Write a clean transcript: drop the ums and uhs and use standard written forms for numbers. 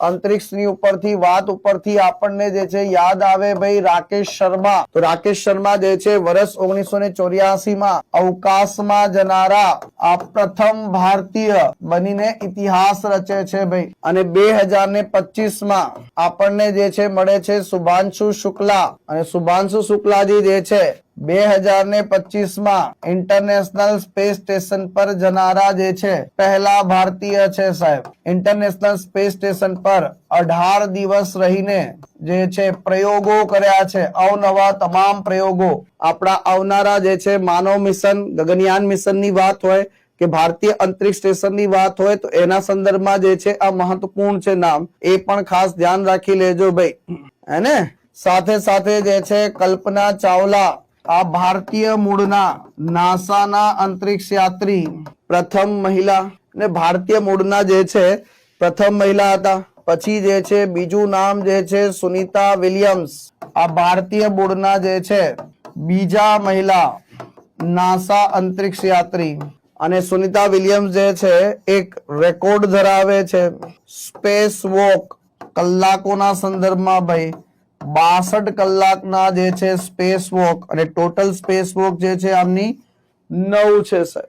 અંતરિક્ષની ઉપરથી વાત ઉપરથી આપણને જે છે યાદ આવે ભાઈ રાકેશ શર્મા. તો રાકેશ શર્મા જે છે વર્ષ 1984 માં અવકાશમાં જનારા આ પ્રથમ ભારતીય બનીને ઇતિહાસ રચે છે ભાઈ. અને 2025 માં આપણને જે છે મળે છે શુભાંશુ શુક્લા. અને શુભાંશુ શુક્લાજી જે છે 2025 માં ઇન્ટરનેશનલ સ્પેસ સ્ટેશન પર જનારા જે છે પહેલા ભારતીય છે સાહેબ. ઇન્ટરનેશનલ સ્પેસ સ્ટેશન પર 18 દિવસ રહીને જે છે પ્રયોગો કર્યા છે, અવનવા તમામ પ્રયોગો. આપણા આવનારા જે છે માનવ મિશન, ગગનયાન મિશનની વાત હોય કે ભારતીય અંતરિક્ષ સ્ટેશનની વાત હોય તો એના સંદર્ભમાં જે છે આ મહત્વપૂર્ણ છે નામ, એ પણ ખાસ ધ્યાન રાખી લેજો ભાઈ. હે સાથે સાથે જે છે કલ્પના ચાવલા આ ભારતીય મૂળના નાસાના અંતરિક્ષ યાત્રી પ્રથમ મહિલા ને ભારતીય મૂળના જે છે પ્રથમ મહિલા હતા. પછી જે છે બીજું નામ જે છે સુનિતા વિલિયમ્સ આ ભારતીય મૂળના જે છે બીજા મહિલા નાસા અંતરિક્ષ યાત્રી. અને સુનિતા વિલિયમ્સ જે છે એક રેકોર્ડ ધરાવે છે સ્પેસ વોક કલાકોના સંદર્ભમાં ભાઈ. 62 કલાકના જે છે સ્પેસ વોક અને ટોટલ સ્પેસ વોક જે છે આમની 9 છે સાહેબ.